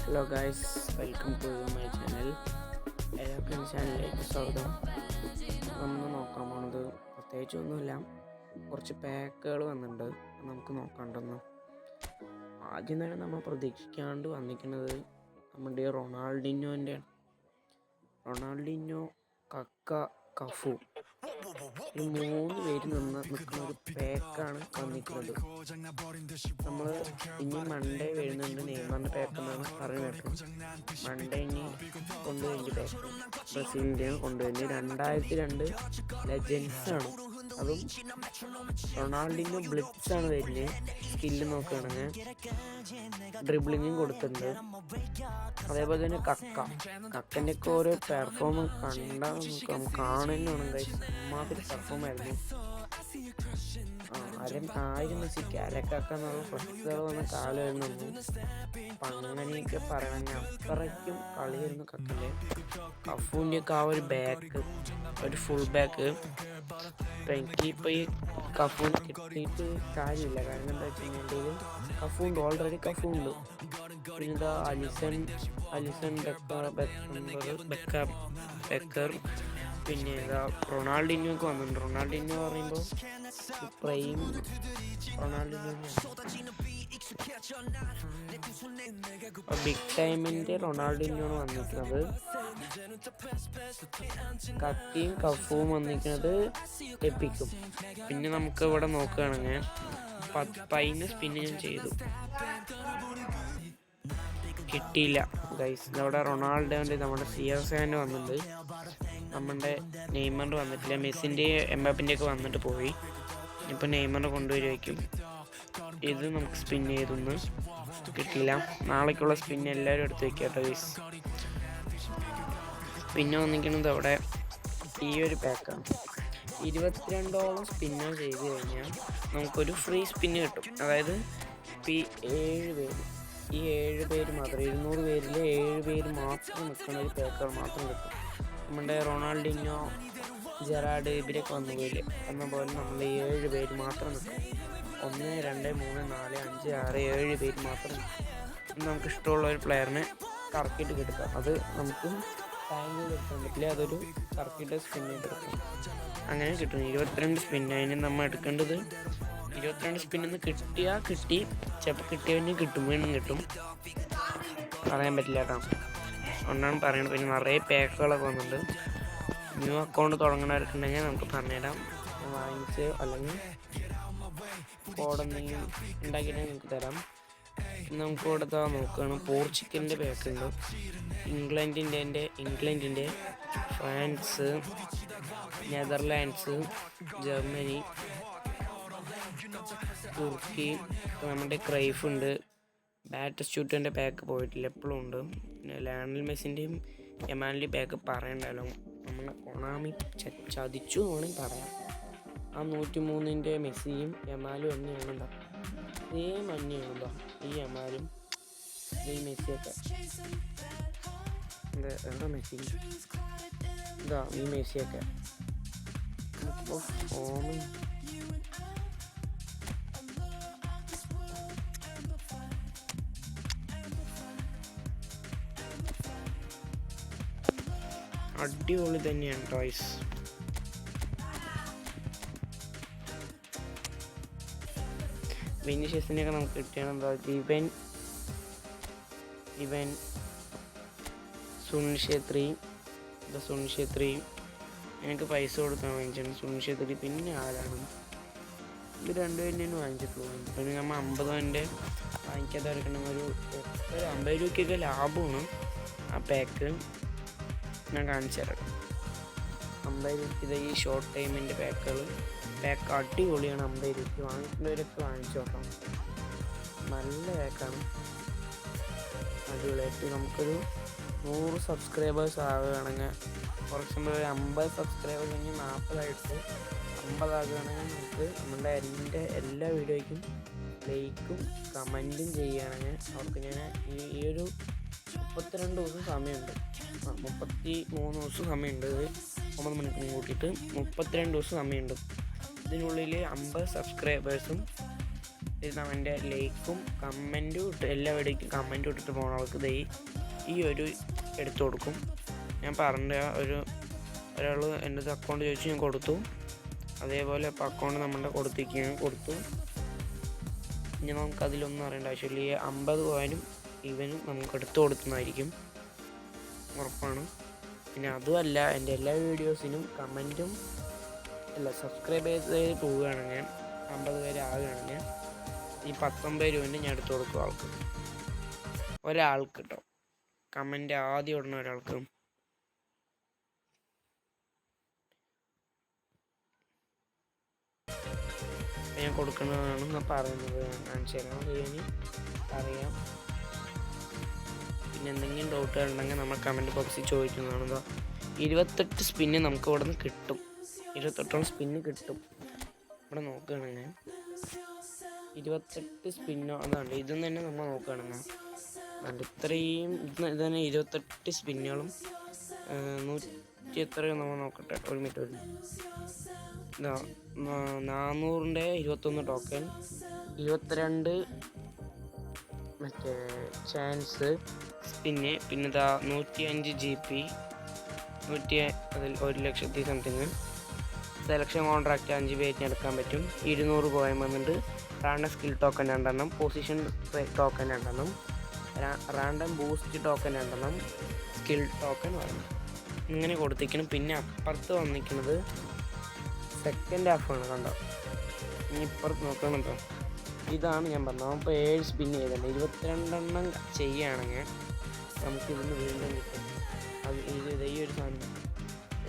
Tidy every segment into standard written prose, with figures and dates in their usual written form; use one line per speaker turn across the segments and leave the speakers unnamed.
Hello guys, welcome to my channel. എല്ലാവർക്കും ചാനലിലേക്ക് സ്വാഗതം. നമ്മൾ നോക്കാൻ പോണത് പ്രത്യേകിച്ചൊന്നുമില്ല, കുറച്ച് പാക്കുകൾ വന്നിട്ടുണ്ട്, നമുക്ക് നോക്കാണ്ടൊന്ന്. ആദ്യം തന്നെ നമ്മൾ പ്രതീക്ഷിക്കാണ്ട് വന്നിരിക്കുന്നത് നമ്മുടെ റൊണാൾഡിനോ, കക്ക, കഫു, ഈ 3 പേര് നിൽക്കുന്ന ഒരു പാക്കാണ് വന്നിരിക്കുന്നത്. നമ്മൾ ഇനി മൺഡേ വരുന്നുണ്ട് നെയ്മറിൻ്റെ പാക്ക് എന്നാണ് പറയുന്നത് കേട്ടോ. മൺഡേ ഇനി കൊണ്ടുവരുന്ന പാക്ക് ബ്രസീലിൻ്റെയാണ് കൊണ്ടുവരുന്നത്. 2002 ലെജൻസാണ്, അതും റൊണാൾഡിനോ ബ്ലിറ്റ്സാണ് വരുന്നത്. സ്കില്ല് നോക്കുകയാണെങ്കിൽ ഡ്രിബ്ലിങ്ങും കൊടുത്തിട്ടുണ്ട്. അതേപോലെ തന്നെ കക്കൻ്റെ ഒക്കെ ഓരോ പെർഫോമൻസ് കണ്ടാൽ നമുക്ക് കാണുന്നതാണ്. മാതിരി പെർഫോമായിരുന്നു. ആയിരം മെസ്സിക്ക് അലക്കാക്ക എന്നുള്ള ഫ്ലക്സുകൾ വന്ന കാലമായിരുന്നു. അപ്പം അങ്ങനെയൊക്കെ പറയണമെങ്കിൽ അത്രയ്ക്കും കളിയായിരുന്നു കക്കൻ്റെ. കഫൂൻ്റെ ഒക്കെ ആ ഒരു ബാക്ക്, ഒരു ഫുൾ ബാക്ക്. അപ്പം എനിക്കിപ്പോൾ ഈ കഫൂൻ കിട്ടിയിട്ട് കാര്യമില്ല. കാരണം എന്താ വെച്ച് കഴിഞ്ഞാൽ കഫുണ്ട്, ഓൾറെഡി കഫുണ്ട്. പിന്നെ ഇതാ അലിസൺ ബെക്കർ, പിന്നെ ഇതാ റൊണാൾഡിനോ ഒക്കെ വന്നിട്ടുണ്ട്. റൊണാൾഡിനോ പറയുമ്പോൾ പ്രൈം റൊണാൾഡിനോ, ബിഗ് ടൈമിൻ്റെ റൊണാൾഡിനോ ആണ് വന്നിരിക്കുന്നത്. കക്കയും കഫും വന്നിരിക്കുന്നത് എപ്പിക്കും. പിന്നെ നമുക്ക് ഇവിടെ നോക്കുകയാണെങ്കിൽ 10 സ്പിന്ന് ഞാൻ ചെയ്തു, കിട്ടിയില്ല ഗൈസ്. അവിടെ റൊണാൾഡോൻ്റെ നമ്മുടെ CR7 വന്നിട്ടുണ്ട്, നമ്മുടെ നെയ്മറിൻ്റെ വന്നിട്ടില്ല. മെസ്സിൻ്റെ എംബാപ്പിൻ്റെ ഒക്കെ വന്നിട്ട് പോയി. ഇപ്പോൾ നെയ്മറിനെ കൊണ്ടുവരുമായിരിക്കും. ഇത് നമുക്ക് സ്പിൻ ചെയ്തൊന്നും കിട്ടിയില്ല. നാളേക്കുള്ള സ്പിൻ എല്ലാവരും എടുത്ത് വയ്ക്കുക കേട്ടോ ഗൈസ്. പിന്നെ വന്നിരിക്കുന്നത് അവിടെ ഈ ഒരു പാക്കാണ്. 22ഓളം സ്പിന്നോ ചെയ്ത് കഴിഞ്ഞാൽ നമുക്കൊരു ഫ്രീ സ്പിന്ന് കിട്ടും. അതായത് ഈ 7 പേര് മാത്രം, 200 പേരിൽ 7 പേര് മാത്രം നിൽക്കുന്ന ഒരു പാക്കുകൾ മാത്രം കിട്ടും. നമ്മുടെ റൊണാൾഡിനോ, ജെറാഡ് ഇവരൊക്കെ വന്നു പോയില്ലേ എന്ന പോലെ നമ്മൾ 7 പേര് മാത്രം നിൽക്കും. 1, 2, 3, 4, 5, 6, 7 പേര് മാത്രം നിൽക്കും. നമുക്ക് ഇഷ്ടമുള്ള ഒരു പ്ലെയറിനെ കറക്കിയിട്ട് കിട്ടുക. അത് നമുക്ക് ടാങ്കിൽ എടുക്കാൻ പറ്റില്ല, അതൊരു കറക്കിയിട്ട് സ്പിൻ ചെയ്തെടുക്കും. അങ്ങനെ കിട്ടും 22 സ്പിൻ. അതിന് നമ്മൾ എടുക്കേണ്ടത് 22 സ്പിന്നിൽ കിട്ടി. ചിലപ്പോൾ കിട്ടിയവന് കിട്ടും, വീണ്ടും കിട്ടും, പറയാൻ പറ്റില്ല കേട്ടോ. ഒന്നാണ് പറയണത്. പിന്നെ നിറയെ പാക്കുകളൊക്കെ വന്നിട്ടുണ്ട്. ന്യൂ അക്കൗണ്ട് തുടങ്ങുന്നവർക്കുണ്ടെങ്കിൽ നമുക്ക് പറഞ്ഞുതരാം, വാങ്ങിച്ച് അല്ലെങ്കിൽ കോഡ് എന്തെങ്കിലും ഉണ്ടാക്കിയിട്ട് നിങ്ങൾക്ക് തരാം. നമുക്ക് ഇവിടെ നോക്കുകയാണ്. പോർച്ചുഗലിൻ്റെ പാക്കുണ്ട്, ഇംഗ്ലണ്ടിൻ്റെ, ഫ്രാൻസ്, നെതർലാൻഡ്സ്, ജർമ്മനി, തുർക്കി, നമ്മുടെ ക്രൈഫ് ഉണ്ട്. ബാറ്റിസ്റ്റൂട്ടിൻ്റെ പാക്ക് പോയിട്ടില്ല, എപ്പോഴും ഉണ്ട്. പിന്നെ ലയണൽ മെസ്സിൻ്റെയും എമാലിൻ്റെയും പാക്ക് പറയണ്ടല്ലോ, നമ്മളെ കൊണാമി ചതിച്ചു വേണമെങ്കിൽ പറയാം. ആ 103ൻ്റെ മെസ്സിയും എമാലും തന്നെയാണെന്താ, സെയിം തന്നെയാണെന്താ ഈ എമാലും ഈ മെസ്സിയൊക്കെ. എന്താ മെസ്സി ഇതാ ഈ മെസ്സിയൊക്കെ ഫോമിൽ അടിപൊളി തന്നെയാണ് ടോയ്സ്. വിനീഷ്യസിനെയൊക്കെ നമുക്ക് കിട്ടിയാണ്. എന്താ ഇവൻ സുനിൽ എനിക്ക് പൈസ കൊടുക്കാൻ വാങ്ങിച്ചാണ് സുനിൽ. പിന്നെ ആരാണ് ഇത്? 2 തന്നെയാണ് വാങ്ങിച്ചിട്ടുള്ളൂ. പിന്നെ നമ്മൾ 50 വാങ്ങിക്കാതെ എടുക്കണമെങ്കിൽ ഒരു 50 രൂപയ്ക്കൊക്കെ ലാഭമാണ്. ആ പാക്ക് ഞാൻ കാണിച്ചു തരാം. 50 രൂപ ഈ ഷോർട്ട് ടൈമിൻ്റെ പാക്ക് അടിപൊളിയാണ്. 50 രൂപ വാങ്ങിക്കുന്നവരൊക്കെ വാങ്ങിച്ചു നോക്കാം, നല്ല പാക്കാണ്, അടിപൊളിയായിട്ട്. നമുക്കൊരു 100 സബ്സ്ക്രൈബേഴ്സ് ആവുകയാണെങ്കിൽ, ഫോർ എക്സാമ്പിൾ ഒരു 50 സബ്സ്ക്രൈബേഴ്സ് കഴിഞ്ഞ് 40 50 ആകുകയാണെങ്കിൽ നമുക്ക് നമ്മുടെ എല്ലാ വീഡിയോയ്ക്കും ലൈക്കും കമൻറ്റും ചെയ്യുകയാണെങ്കിൽ അവർക്ക് ഞാൻ ഈ ഒരു 32 ദിവസം സമയമുണ്ട്, 33 ദിവസം സമയമുണ്ട്. 9 മണിക്കൂർ കൂട്ടിയിട്ട് 32 ദിവസം സമയമുണ്ട്. ഇതിനുള്ളിൽ 50 സബ്സ്ക്രൈബേഴ്സും ഇത് അവൻ്റെ ലൈക്കും കമൻറ്റും ഇട്ട് എല്ലാ വീഡിയോയ്ക്കും കമൻറ്റും ഇട്ടിട്ട് പോകുന്ന ആൾക്ക് ഈ ഒരു എടുത്തു കൊടുക്കും. ഞാൻ പറഞ്ഞ ഒരാൾ എൻ്റെ അക്കൗണ്ട് ചോദിച്ചു, ഞാൻ കൊടുത്തു. അതേപോലെ ഇപ്പോൾ അക്കൗണ്ട് നമ്മളുടെ കൊടുത്തു. ഇനി നമുക്കതിലൊന്നും അറിയേണ്ട ആവശ്യമില്ല. ഈ 50 കോയിനും ഇവനും നമുക്ക് എടുത്തു കൊടുക്കുന്നതായിരിക്കും, ഉറപ്പാണ്. പിന്നെ അതുമല്ല, എൻ്റെ എല്ലാ വീഡിയോസിനും കമൻറ്റും സബ്സ്ക്രൈബ് ചെയ്ത് പോവുകയാണെങ്കിൽ 50 പേര് ആവുകയാണെങ്കിൽ ഈ 19 രൂപേൻ്റെ ഞാൻ എടുത്തു കൊടുക്കും ഒരാൾക്ക് കേട്ടോ. കമൻറ്റ് ആദ്യം ഇടുന്ന ഒരാൾക്ക്. ഞാൻ കൊടുക്കുന്നതാണെന്ന് പറയുന്നത് കാണിച്ചു തരാം. അറിയാം. പിന്നെ എന്തെങ്കിലും ഡൗട്ടുകൾ ഉണ്ടെങ്കിൽ നമ്മൾ കമൻറ്റ് ബോക്സിൽ ചോദിക്കുന്നതാണ്. 28 സ്പിന്ന് നമുക്ക് ഇവിടെ നിന്ന് കിട്ടും. 28 സ്പിന്ന് കിട്ടും. ഇവിടെ നോക്കുകയാണെങ്കിൽ 28 സ്പിന്നോ അതാണ്. ഇതെന്ന് തന്നെ നമ്മൾ നോക്കുകയാണെങ്കിൽ ഇത്രയും ഇത് തന്നെ 28 സ്പിന്നുകളും 100 എത്രയോ നമ്മൾ നോക്കട്ടെ. ഒരു മിനിറ്റ്. 400ൻ്റെ 21 ടോക്കൺ, 22 മറ്റേ ചാൻസ് സ്പിന്ന്, പിന്നെ 105 GP, അതിൽ 1,00,000 സംതിങ്. സെലക്ഷൻ കോൺട്രാക്റ്റ് 5 പേജിന് എടുക്കാൻ പറ്റും. 200 കോയിൻ വന്നിട്ട്. Random skill token 2 position token 2 random boost token 2 skill token 1 ഇങ്ങനെ കൊടുത്തിരിക്കണം. പിന്നെ അപ്പുറത്ത് വന്നിരിക്കുന്നത് സെക്കൻഡ് ഹാഫാണ്, കണ്ടോ. ഇനി ഇപ്പുറത്ത് നോക്കണോ, ഇതാണ് ഞാൻ പറഞ്ഞത്. അപ്പോൾ 7 സ്പിന്ന് ചെയ്തിട്ടുണ്ട്. 22 ചെയ്യുകയാണെങ്കിൽ നമുക്കിതൊന്ന് വീണ്ടും കിട്ടും. ഈ ഒരു സാധനം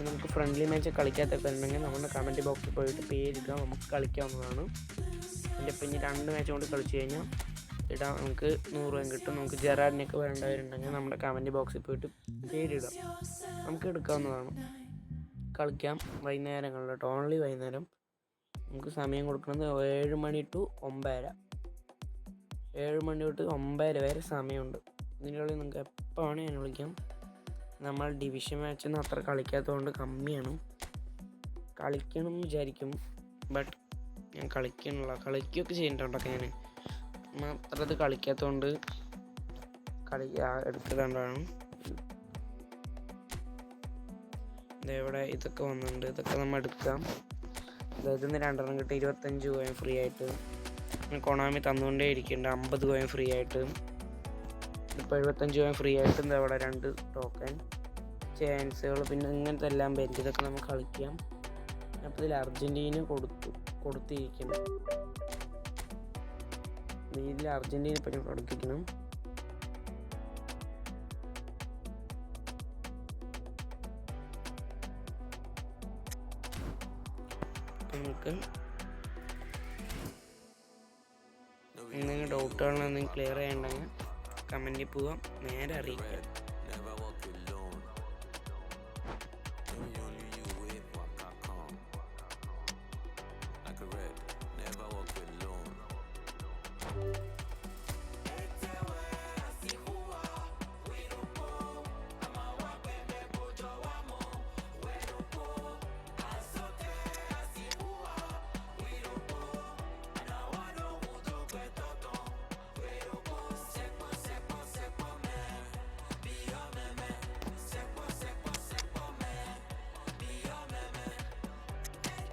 നമുക്ക് ഫ്രണ്ട്ലി മാച്ച് കളിക്കാത്തൊക്കെ ഉണ്ടെങ്കിൽ നമ്മുടെ കമൻറ്റ് ബോക്സിൽ പോയിട്ട് പേരിടുക, നമുക്ക് കളിക്കാവുന്നതാണ്. എൻ്റെ ഇപ്പം ഇനി 2 മാച്ച് കൊണ്ട് കളിച്ച് കഴിഞ്ഞാൽ നമുക്ക് 100 രൂപ കിട്ടും. നമുക്ക് ജെറാഡിനൊക്കെ വേണ്ടവരുണ്ടെങ്കിൽ നമ്മുടെ കമൻറ്റ് ബോക്സിൽ പോയിട്ട് പേരിടാം, നമുക്ക് എടുക്കാവുന്നതാണ്. കളിക്കാം വൈകുന്നേരങ്ങളിൽ കേട്ടോ, ഓൺലി വൈകുന്നേരം. നമുക്ക് സമയം കൊടുക്കുന്നത് 7 മണി ടു 9:30. 7 മണി തൊട്ട് 9:30 വരെ സമയമുണ്ട്. ഇതിനുള്ളിൽ നിങ്ങൾക്ക് എപ്പോൾ വേണമെങ്കിൽ ഞാൻ വിളിക്കാം. നമ്മൾ ഡിവിഷൻ മാച്ചൊന്നും അത്ര കളിക്കാത്തതുകൊണ്ട് കമ്മിയാണ്. കളിക്കണം എന്ന് വിചാരിക്കും, ബട്ട് ഞാൻ കളിക്കുകയൊക്കെ ചെയ്യുന്നുണ്ടൊക്കെ. ഞാൻ അത്ര ഇത് കളിക്കാത്തതുകൊണ്ട് എടുത്തതുകൊണ്ടാണ്. ഇവിടെ ഇതൊക്കെ വന്നിട്ടുണ്ട്, ഇതൊക്കെ നമ്മൾ എടുക്കാം. അതായത് 2 കിട്ടും. 25 കോയിൻ ഫ്രീ ആയിട്ട് കൊണാമി തന്നുകൊണ്ടേ ഇരിക്കുന്നുണ്ട്. 50 കോയിൻ ഫ്രീ ആയിട്ട്. ഇപ്പോൾ 75 കോയിൻ ഫ്രീ ആയിട്ട്. എന്താ ഇവിടെ 2 ടോക്കൺ ചാൻസുകൾ, പിന്നെ ഇങ്ങനത്തെ എല്ലാം ബെഞ്ച്. ഇതൊക്കെ നമുക്ക് കളിക്കാം. അപ്പോൾ ഇതിൽ അർജൻറ്റീന കൊടുത്തിരിക്കണം. ഇതിൽ അർജൻറ്റീന ഇപ്പം കൊടുത്തിരിക്കണം. നമുക്ക് എന്തെങ്കിലും ഡൗട്ടുകളോ എന്തെങ്കിലും ക്ലിയർ ചെയ്യണ്ടെങ്കിൽ കമൻറ്റിൽ പോവാം, നേരെ അറിയിക്കാം.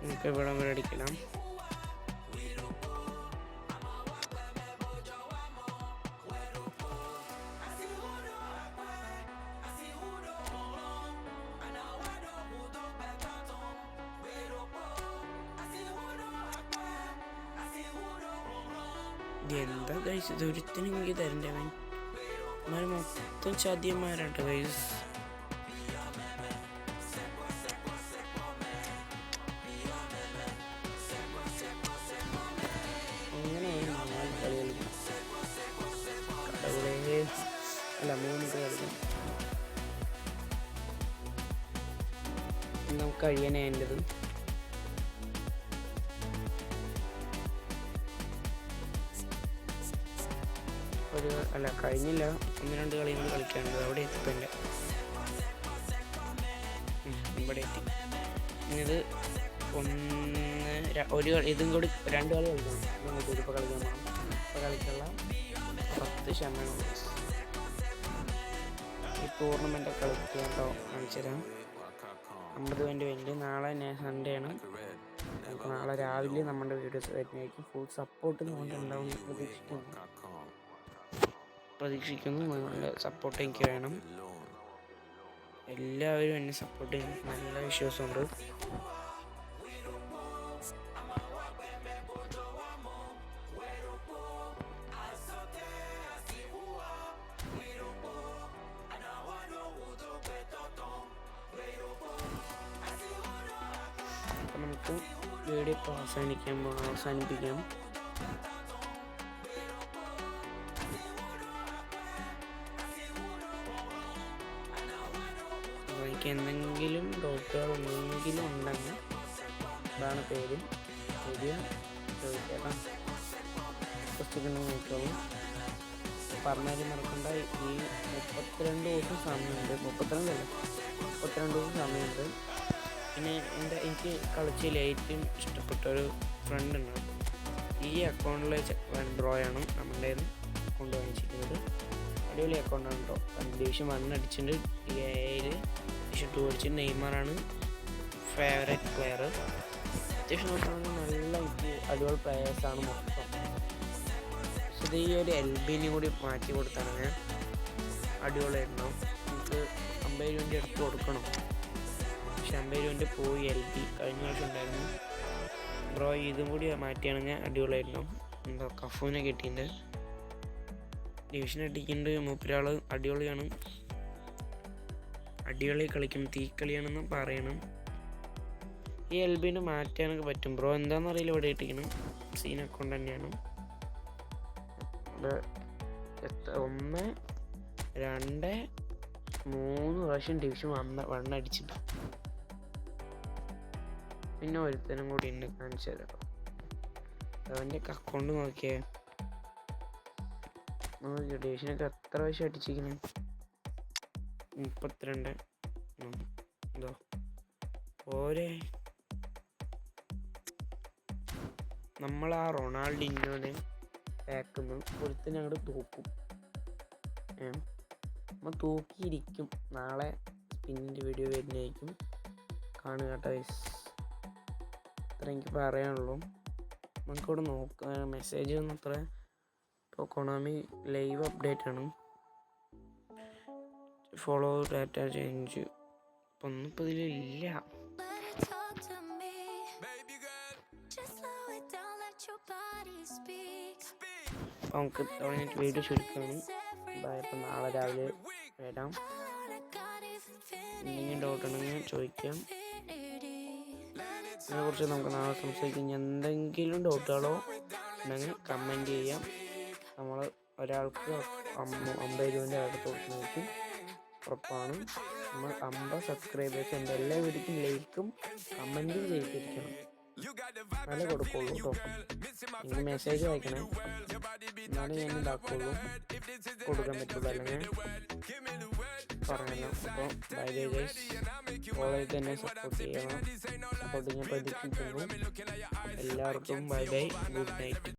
നമുക്ക് ഇവിടെ വരെ അടിക്കണം. എന്താ കഴിച്ചത്, ഒരുത്തിനും എനിക്ക് തരണ്ടേ. അവൻ മൊത്തം ചതിയന്മാരാട്ടോ ഗൈസ്. അല്ല 3 കളിക്കാം. നമുക്ക് കഴിയാനേ എൻ്റെത്. കഴിഞ്ഞില്ല, 1-2 കളികൾ കളിക്കാനുണ്ട്. അവിടെ എത്തിപ്പല്ല, ഇവിടെ എത്തി. ഇത് ഇതും കൂടി 2 കളി കളിക്കണം. ഇപ്പോൾ കളിക്കാൻ പോകണം. ഇപ്പോൾ കളിക്കുള്ള 10 ക്ഷമയാണ്. ഈ ടൂർണമെൻ്റ് കളിക്കേണ്ടോ കാണിച്ചു തരാം. 50 പോയിൻ്റ് വേണ്ടി നാളെ സൺഡേ ആണ്. നമുക്ക് നാളെ രാവിലെ നമ്മുടെ വീഡിയോസ് വരുന്നതായിരിക്കും. ഫുൾ സപ്പോർട്ട് നമുക്ക് ഉണ്ടാവുമെന്ന് പ്രതീക്ഷിക്കുന്നു. നിങ്ങളുടെ സപ്പോർട്ട് എനിക്ക് വേണം. എല്ലാവരും എന്നെ സപ്പോർട്ട് ചെയ്യും, നല്ല വിശ്വാസമുണ്ട്. അപ്പം നമുക്ക് വീഡിയോ ഇപ്പോൾ അവസാനിപ്പിക്കാം. എനിക്ക് എന്തെങ്കിലും ഡൗട്ടുകൾ എന്തെങ്കിലും ഉണ്ടെങ്കിൽ അതാണ് പേര് വീഡിയോ ചോദിക്കാം. നോക്കിക്കോളൂ. പറഞ്ഞാലും മറക്കണ്ട. ഈ 32 ദിവസം സമയമുണ്ട്. 32 ദിവസം സമയമുണ്ട്. പിന്നെ എനിക്ക് കളിച്ചതിൽ ഏറ്റവും ഇഷ്ടപ്പെട്ട ഒരു ഫ്രണ്ട് ഉണ്ട്. ഈ അക്കൗണ്ടിലെ ബ്രോയാണ് നമ്മുടെ അക്കൗണ്ട് വാങ്ങിച്ചിരിക്കുന്നത്. അടിപൊളി അക്കൗണ്ടാണ് കേട്ടോ. ഡിവിഷൻ 1 അടിച്ചിട്ടുണ്ട്. ഡിവിഷൻ 2 അടിച്ചിട്ട്. നെയ്മറാണ് ഫേവറേറ്റ് പ്ലെയർ. അത്യാവശ്യം നോക്കുകയാണെങ്കിൽ നല്ല അടിപൊളി പ്ലെയേഴ്സാണ് മൊത്തം. പക്ഷേ ഈ ഒരു LBനെ കൂടി മാറ്റി കൊടുത്താണ് ഞാൻ അടിപൊളിയായിരുന്നു. നമുക്ക് 50 രൂപ എടുത്ത് കൊടുക്കണം. പക്ഷെ 50 രൂപ പോയി. LB കഴിഞ്ഞ വർഷം ഉണ്ടായിരുന്നു. ബ്രോ ഇതും കൂടി മാറ്റിയാണെങ്കിൽ അടിപൊളിയായിരുന്നു. എന്തോ കഫൂനെ കിട്ടിയിട്ടുണ്ട്. ഡിവിഷൻ അടിക്കുന്നുണ്ട്. മൂപ്പരാൾ അടിപൊളിയാണ്. അടിപൊളി കളിക്കും. തീക്കളിയാണെന്ന് പറയണം. ഈ LBനെ മാറ്റാനൊക്കെ പറ്റും. ബ്രോ എന്താണെന്നറിയില്ല. ഇവിടെ ഇട്ടിരിക്കണം. സീൻ അക്കൗണ്ട് തന്നെയാണ്. 1 2 3 പ്രാവശ്യം ഡിവിഷൻ 1 അടിച്ചിട്ട്. പിന്നെ ഒരുത്തനും കൂടി ഉണ്ട്, കാണിച്ചു തരാം. അവൻ്റെ അക്കൗണ്ട് നോക്കിയേ. ഡിവിഷനൊക്കെ എത്ര പ്രാവശ്യം അടിച്ചിരിക്കുന്നു? 32. എന്തോ ഓരേ നമ്മൾ ആ റൊണാൾഡിനോനെ പാക്കുന്നു. ഒരുത്തനെ അങ്ങോട്ട് തൂക്കും. നമ്മൾ തൂക്കിയിരിക്കും. നാളെ സ്പിന്നിൻ്റെ വീഡിയോ വരുന്നതായിരിക്കും. കാണുക കേട്ടോ. അത്ര എനിക്ക് പറയാനുള്ളൂ. നമുക്കിവിടെ നോക്കാം. മെസ്സേജ് ഒന്നും അത്ര ഇപ്പോൾ കൊണാമി ലൈവ് അപ്ഡേറ്റ് ആണ്. ഫോളോ ഡാറ്റ ചേഞ്ച് ഇപ്പം ഒന്നും ഇപ്പോൾ ഇതിലില്ല. അപ്പം നമുക്ക് വീഡിയോ ചുരുക്കാണ്. ഇപ്പം നാളെ രാവിലെ വരാം. എന്തെങ്കിലും ഡൗട്ട് ഉണ്ടെങ്കിൽ ചോദിക്കാം. ഇതിനെക്കുറിച്ച് നമുക്ക് നാളെ സംസാരിക്കാം. എന്തെങ്കിലും ഡൗട്ടുകളോ ഉണ്ടെങ്കിൽ കമൻറ്റ് ചെയ്യാം. നമ്മൾ ഒരാൾക്ക് 50 രൂപ അടുത്ത് കൊടുക്കുന്നതായിരിക്കും. ഉറപ്പാണ്. നമ്മൾ 50 സബ്സ്ക്രൈബേഴ്സ് എൻ്റെ എല്ലാ വീഡിയോക്കും ലൈക്കും കമൻറ്റും ചെയ്തിരിക്കണം. നല്ല കൊടുക്കുള്ളൂ കേട്ടോ. എനിക്ക് മെസ്സേജ് അയക്കണം. എന്നാലും ഞാൻ ഇതാക്കുള്ളൂ, കൊടുക്കാൻ പറ്റുള്ളൂ. അല്ലെങ്കിൽ പറഞ്ഞല്ലോ. അപ്പോൾ ബൈ ബൈ ഗൈസ്. കോളേജിൽ തന്നെ സപ്പോർട്ട് ചെയ്യണം. സപ്പോർട്ട് ചെയ്യാൻ പ്രതീക്ഷിക്കുന്നു. എല്ലാവർക്കും ബൈ ബൈ. Good night.